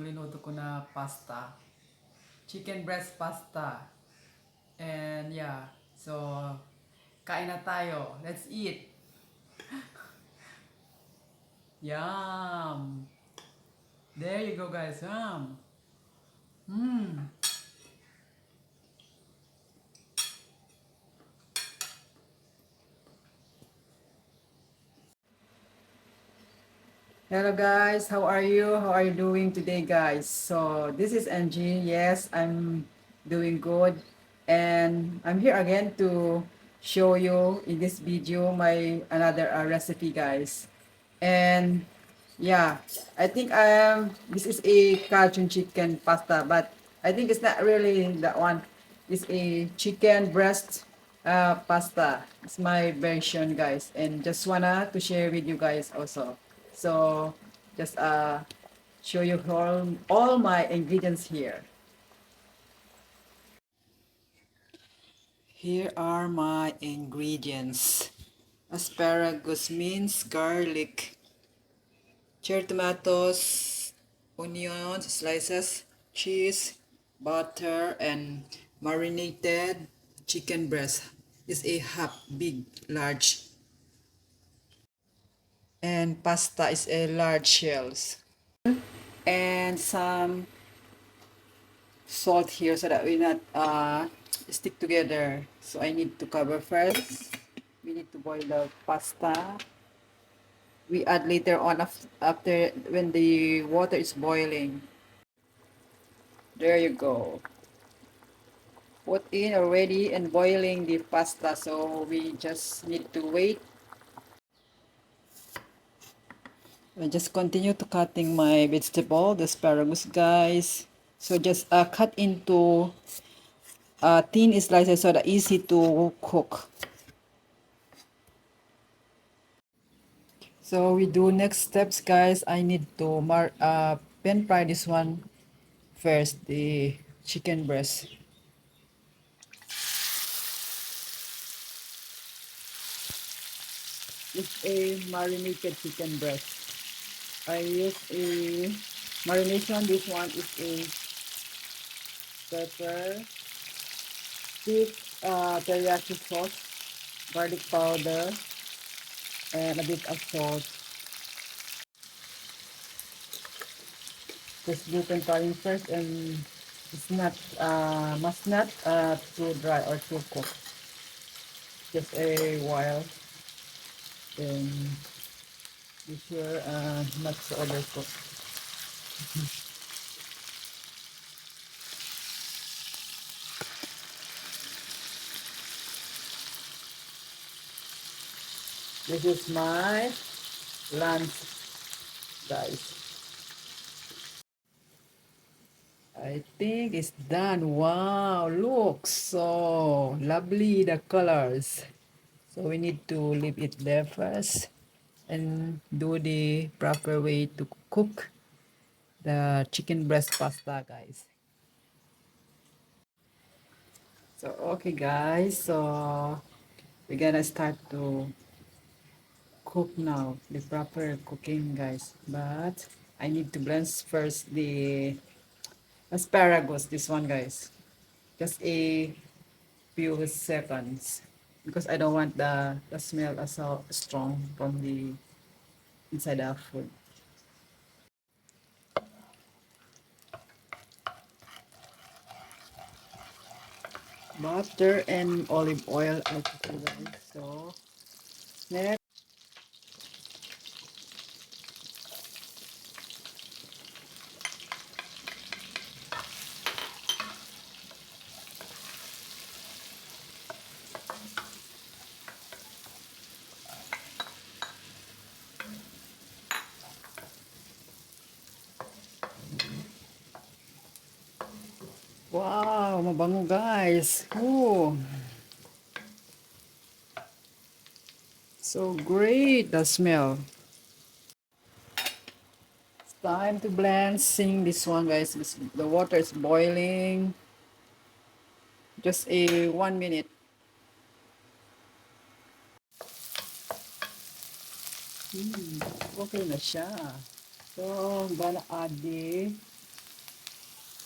yung linuto ko na pasta. Chicken breast pasta. And yeah, so kain na tayo. Let's eat. Yum. There you go guys. Yum. Mmm. Hello guys, how are you? How are you doing today guys? So this is Angie. Yes, I'm doing good. And I'm here again to show you in this video my another recipe guys. And yeah, I think this is a Cajun chicken pasta, but I think it's not really that one. It's a chicken breast pasta. It's my version guys, and just wanna to share with you guys also. So just show you all my ingredients here. Here are my ingredients. Asparagus, minced garlic, cherry tomatoes, onions, slices, cheese, butter, and marinated chicken breast. Is a half big, large. And pasta is a large shells. And some salt here so that we not stick together. So I need to cover first. We need to boil the pasta. We add later on after when the water is boiling. There you go. Put in already and boiling the pasta, so we just need to wait. I just continue to cutting my vegetable, the asparagus guys. So just cut into thin slices so that easy to cook. So we do next steps guys. I need to pan fry this one first, the chicken breast. It's a marinated chicken breast. I use a marination. This one is a pepper, thick teriyaki sauce, garlic powder, and a bit of salt. Just do frying first, and it's not must not too dry or too cooked. Just a while, then be sure not to overcook. This is my lunch, guys. I think it's done. Wow, looks so lovely, the colors. So we need to leave it there first and do the proper way to cook the chicken breast pasta, guys. So okay guys, so we're gonna start to cook now, the proper cooking guys. But I need to blend first the asparagus, this one guys. Just a few seconds because I don't want the smell so strong from the inside the food. Butter and olive oil I put guys. So next, wow, mabango guys. Ooh, so great the smell. It's time to blend. Sing this one guys. The water is boiling. Just a 1 minute. Okay na siya. So, I'm gonna add the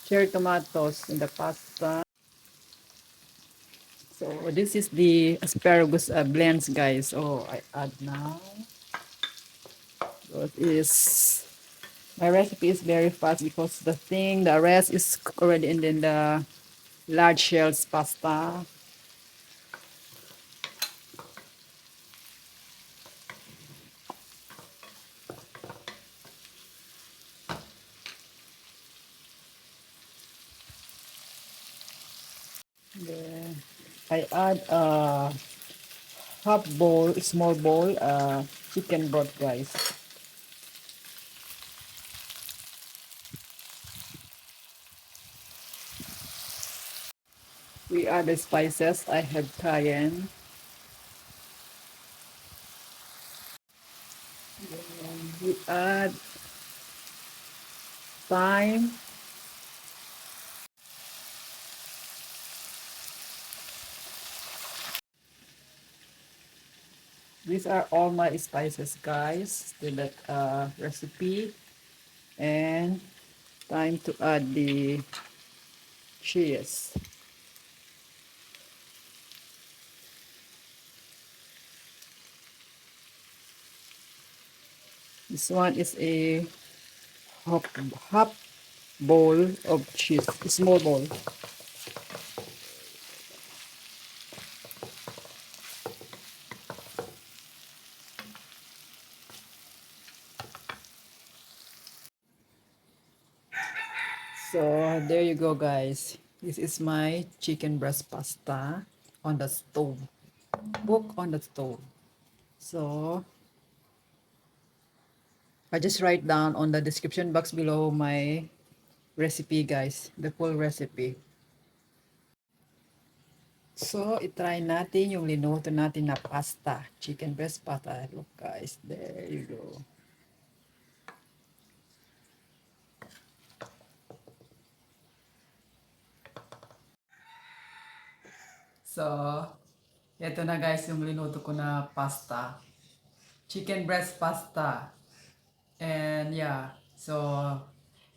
cherry tomatoes in the pasta. So this is the asparagus blends, guys. So I add now. So it is my recipe is very fast because the rest is cooked already in the large shells pasta. Then I add half bowl, small bowl, chicken broth, guys. We add the spices. I have cayenne. And we add thyme. These are all my spices, guys, to that recipe. And time to add the cheese. This one is a half, half bowl of cheese, a small bowl. So there you go, guys. This is my chicken breast pasta on the stove. Cook on the stove. So I just write down on the description box below my recipe, guys, the full recipe. So itry natin yung linuto natin na pasta, chicken breast pasta. Look, guys, there you go. So ito na, guys, yung linuto ko na pasta, chicken breast pasta. And yeah, so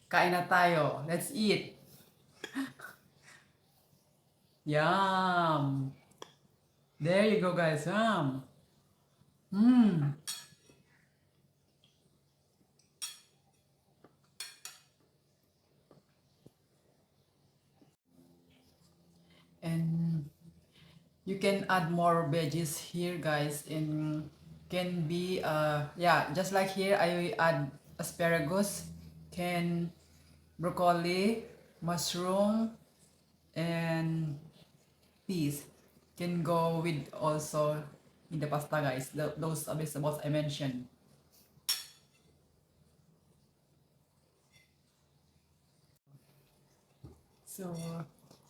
kain na tayo. Let's eat. Yum. There you go, guys. Yum. Mmm. And you can add more veggies here, guys, and can be yeah, just like here I add asparagus, can broccoli, mushroom, and peas can go with also in the pasta, guys, those vegetables I mentioned. So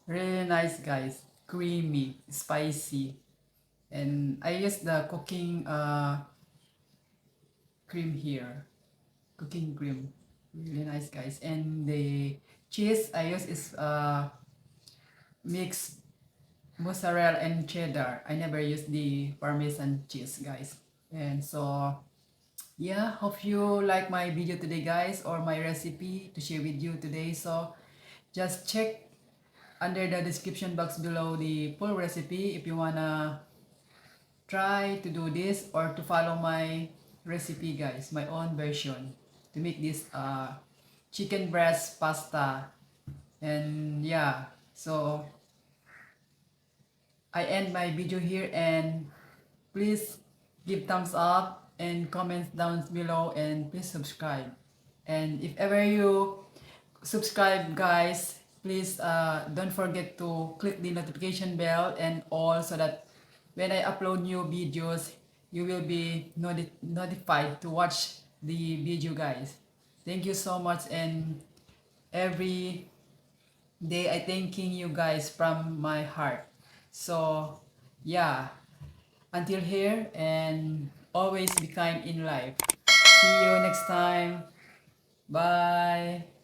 really nice, guys, creamy, spicy, and I use the cooking cream here, cooking cream, really nice, guys. And the cheese I use is mixed mozzarella and cheddar. I never use the parmesan cheese, guys. And so yeah, hope you like my video today, guys, or my recipe to share with you today. So just check under the description box below the full recipe if you wanna try to do this or to follow my recipe, guys, my own version to make this chicken breast pasta. And yeah, so I end my video here, and please give thumbs up and comments down below, and please subscribe. And if ever you subscribe, guys, please don't forget to click the notification bell and all, so that when I upload new videos you will be notified to watch the video, guys. Thank you so much, and every day I thanking you guys from my heart. So yeah, until here, and always be kind in life. See you next time. Bye.